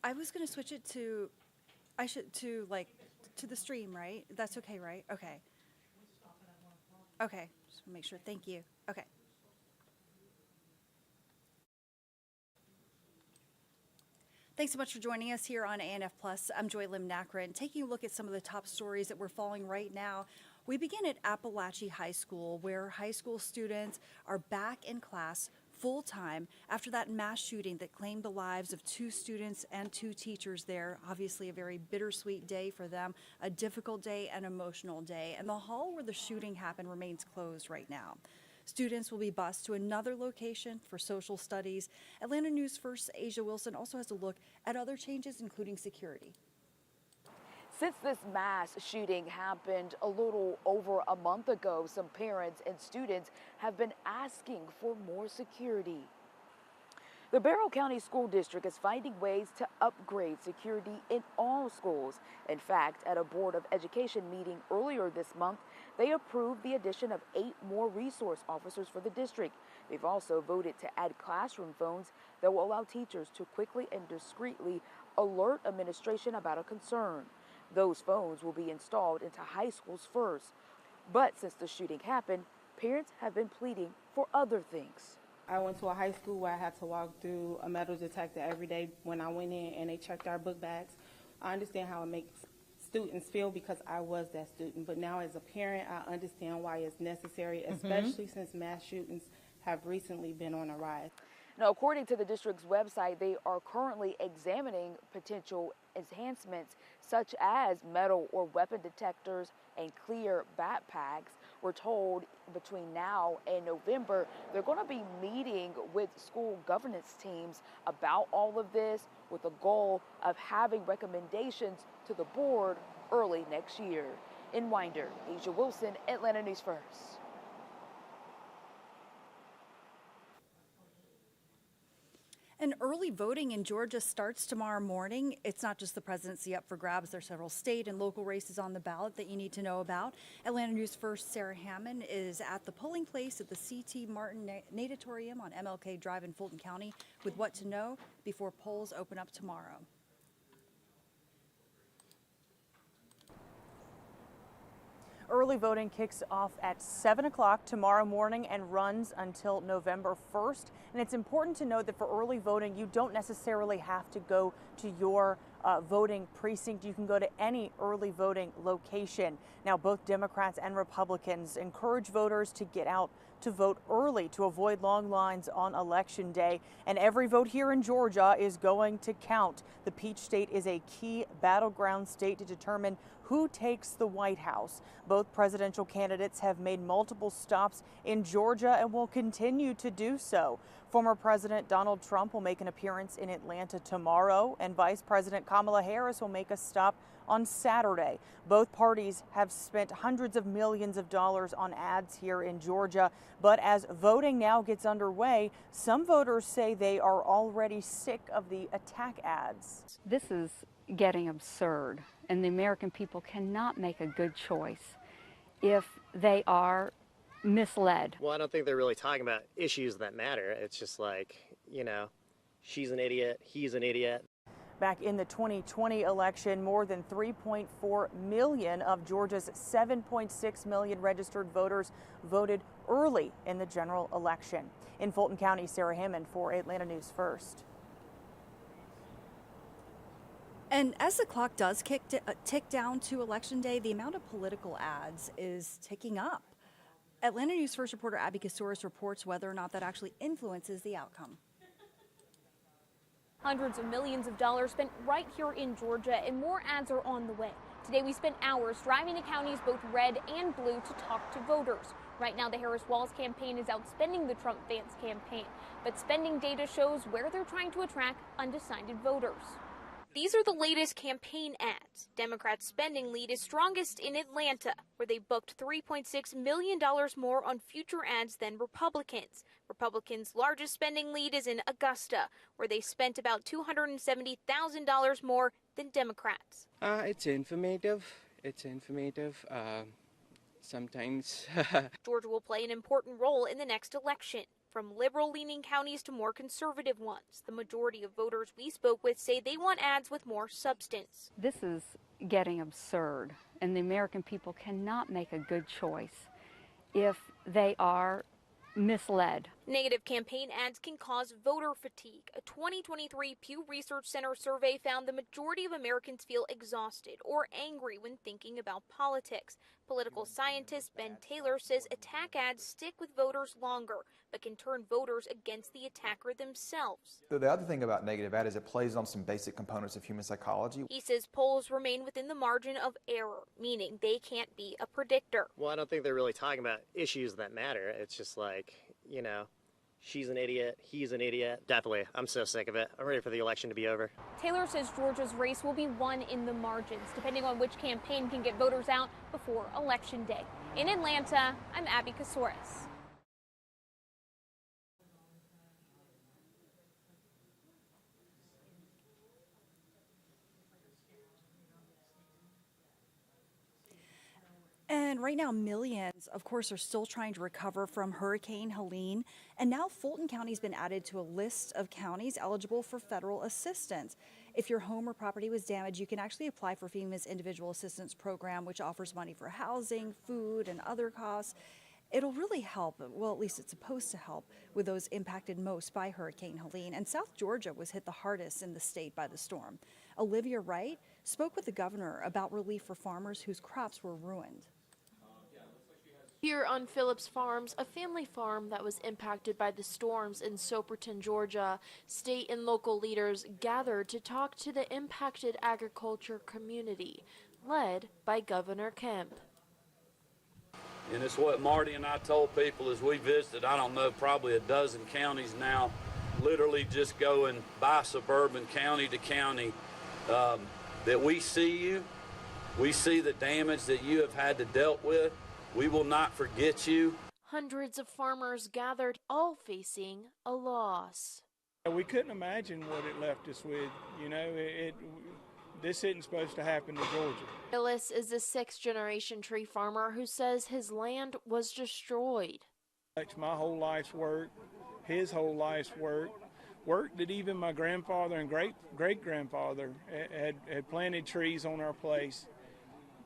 I was going to switch it to, to the stream, right? That's okay, right? Okay. Okay, just make sure. Thank you. Okay. Thanks so much for joining us here on ANF Plus. I'm Joy Lim Nakran. Taking a look at some of the top stories that we're following right now. We begin at Appalachia High School, where high school students are back in class full-time after that mass shooting that claimed the lives of 2 students and 2 teachers there. Obviously a very bittersweet day for them, a difficult day, an emotional day. And the hall where the shooting happened remains closed right now. Students will be bused to another location for social studies. Atlanta News First Asia Wilson also has a look at other changes, including security. Since this mass shooting happened a little over a month ago, some parents and students have been asking for more security. The DeKalb County School District is finding ways to upgrade security in all schools. In fact, at a Board of Education meeting earlier this month, they approved the addition of 8 more resource officers for the district. They've also voted to add classroom phones that will allow teachers to quickly and discreetly alert administration about a concern. Those phones will be installed into high schools first. But since the shooting happened, parents have been pleading for other things. I went to a high school where I had to walk through a metal detector every day when I went in, and they checked our book bags. I understand how it makes students feel because I was that student, but now as a parent, I understand why it's necessary, especially since mass shootings have recently been on a rise. Now, according to the district's website, they are currently examining potential enhancements such as metal or weapon detectors and clear backpacks. We're told between now and November, they're going to be meeting with school governance teams about all of this with the goal of having recommendations to the board early next year. In Winder, Asia Wilson, Atlanta News First. And early voting in Georgia starts tomorrow morning. It's not just the presidency up for grabs. There are several state and local races on the ballot that you need to know about. Atlanta News First Sarah Hammond is at the polling place at the C.T. Martin Natatorium on MLK Drive in Fulton County with what to know before polls open up tomorrow. Early voting kicks off at 7 o'clock tomorrow morning and runs until November 1st. And it's important to note that for early voting, you don't necessarily have to go to your voting precinct. You can go to any early voting location. Now, both Democrats and Republicans encourage voters to get out to vote early to avoid long lines on Election Day. And every vote here in Georgia is going to count. The Peach State is a key battleground state to determine who takes the White House. Both presidential candidates have made multiple stops in Georgia and will continue to do so. Former President Donald Trump will make an appearance in Atlanta tomorrow, and Vice President Kamala Harris will make a stop on Saturday. Both parties have spent hundreds of millions of dollars on ads here in Georgia, but as voting now gets underway, some voters say they are already sick of the attack ads. This is getting absurd, and the American people cannot make a good choice if they are misled. Well, I don't think they're really talking about issues that matter. It's just like, you know, she's an idiot, he's an idiot. Back in the 2020 election, more than 3.4 million of Georgia's 7.6 million registered voters voted early in the general election. In Fulton County, Sarah Hammond for Atlanta News First. And as the clock does tick down to Election Day, the amount of political ads is ticking up. Atlanta News First reporter Abby Kasouris reports whether or not that actually influences the outcome. Hundreds of millions of dollars spent right here in Georgia, and more ads are on the way. Today we spent hours driving to counties both red and blue to talk to voters. Right now the Harris-Walz campaign is outspending the Trump-Vance campaign, but spending data shows where they're trying to attract undecided voters. These are the latest campaign ads. Democrats' spending lead is strongest in Atlanta, where they booked $3.6 million more on future ads than Republicans. Republicans' largest spending lead is in Augusta, where they spent about $270,000 more than Democrats. It's informative. Sometimes. Georgia will play an important role in the next election. From liberal-leaning counties to more conservative ones, the majority of voters we spoke with say they want ads with more substance. This is getting absurd, and the American people cannot make a good choice if they are misled. Negative campaign ads can cause voter fatigue. A 2023 Pew Research Center survey found the majority of Americans feel exhausted or angry when thinking about politics. Political scientist Ben Taylor says attack ads stick with voters longer, but can turn voters against the attacker themselves. The other thing about negative ad is it plays on some basic components of human psychology. He says polls remain within the margin of error, meaning they can't be a predictor. Well, I don't think they're really talking about issues that matter. It's just like, you know, she's an idiot, he's an idiot. Definitely, I'm so sick of it. I'm ready for the election to be over. Taylor says Georgia's race will be won in the margins, depending on which campaign can get voters out before Election Day. In Atlanta, I'm Abby Kasouris. And right now, millions, of course, are still trying to recover from Hurricane Helene. And now Fulton County has been added to a list of counties eligible for federal assistance. If your home or property was damaged, you can actually apply for FEMA's Individual Assistance Program, which offers money for housing, food, and other costs. It'll really help, well, at least it's supposed to help, with those impacted most by Hurricane Helene. And South Georgia was hit the hardest in the state by the storm. Olivia Wright spoke with the governor about relief for farmers whose crops were ruined. Here on Phillips Farms, a family farm that was impacted by the storms in Soperton, Georgia, state and local leaders gathered to talk to the impacted agriculture community, led by Governor Kemp. And it's what Marty and I told people as we visited, I don't know, probably a dozen counties now, literally just going by suburban county to county, that we see you, we see the damage that you have had to deal with. We will not forget you. Hundreds of farmers gathered, all facing a loss. We couldn't imagine what it left us with. You know, this isn't supposed to happen to Georgia. Phyllis is a sixth-generation tree farmer who says his land was destroyed. It's my whole life's work, his whole life's work that even my grandfather and great-grandfather had planted trees on our place.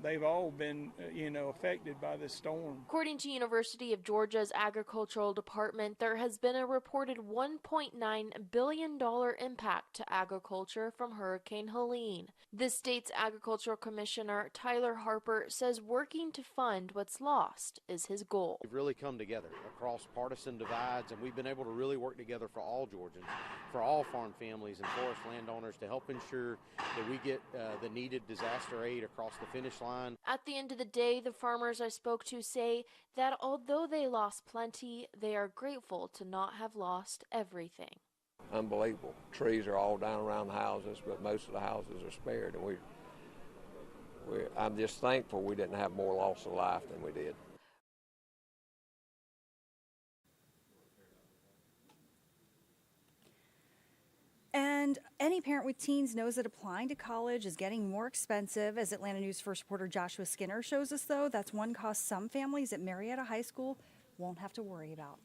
They've all been, affected by this storm. According to University of Georgia's Agricultural Department, there has been a reported $1.9 billion impact to agriculture from Hurricane Helene. The state's agricultural commissioner, Tyler Harper, says working to fund what's lost is his goal. We've really come together across partisan divides, and we've been able to really work together for all Georgians, for all farm families and forest landowners to help ensure that we get the needed disaster aid across the finish line. At the end of the day, the farmers I spoke to say that although they lost plenty, they are grateful to not have lost everything. Unbelievable. Trees are all down around the houses, but most of the houses are spared, and I'm just thankful we didn't have more loss of life than we did. And any parent with teens knows that applying to college is getting more expensive. As Atlanta News First reporter Joshua Skinner shows us, though, that's one cost some families at Marietta High School won't have to worry about.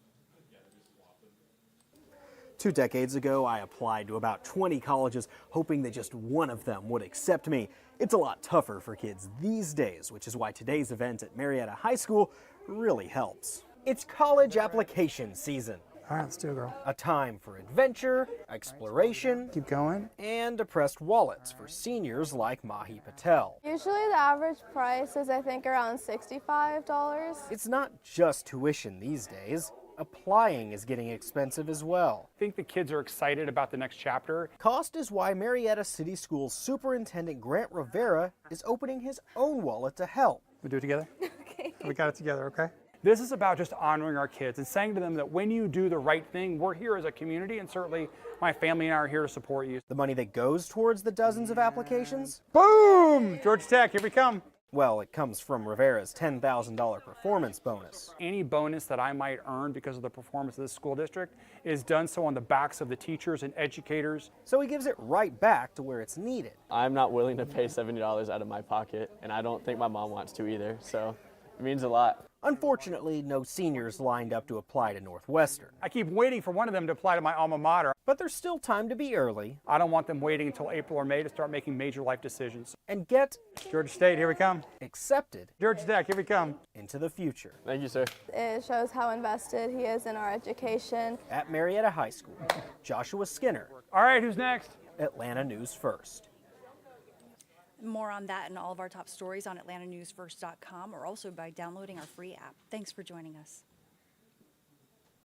2 decades ago, I applied to about 20 colleges, hoping that just one of them would accept me. It's a lot tougher for kids these days, which is why today's event at Marietta High School really helps. It's college application season. All right, let's do it, girl. A time for adventure, exploration, keep going, and depressed wallets for seniors like Mahi Patel. Usually the average price is, I think, around $65. It's not just tuition these days. Applying is getting expensive as well. I think the kids are excited about the next chapter. Cost is why Marietta City Schools Superintendent Grant Rivera is opening his own wallet to help. We do it together? Okay. We got it together, okay? This is about just honoring our kids and saying to them that when you do the right thing, we're here as a community, and certainly my family and I are here to support you. The money that goes towards the dozens of applications? Boom! Georgia Tech, here we come. Well, it comes from Rivera's $10,000 performance bonus. Any bonus that I might earn because of the performance of this school district is done so on the backs of the teachers and educators. So he gives it right back to where it's needed. I'm not willing to pay $70 out of my pocket, and I don't think my mom wants to either, so it means a lot. Unfortunately, no seniors lined up to apply to Northwestern. I keep waiting for one of them to apply to my alma mater. But there's still time to be early. I don't want them waiting until April or May to start making major life decisions. And get Georgia State, here we come. accepted Georgia Tech, here we come. into the future. Thank you, sir. It shows how invested he is in our education. At Marietta High School, Joshua Skinner, All right, who's next? Atlanta News First. More on that and all of our top stories on atlantanewsfirst.com or also by downloading our free app. Thanks for joining us.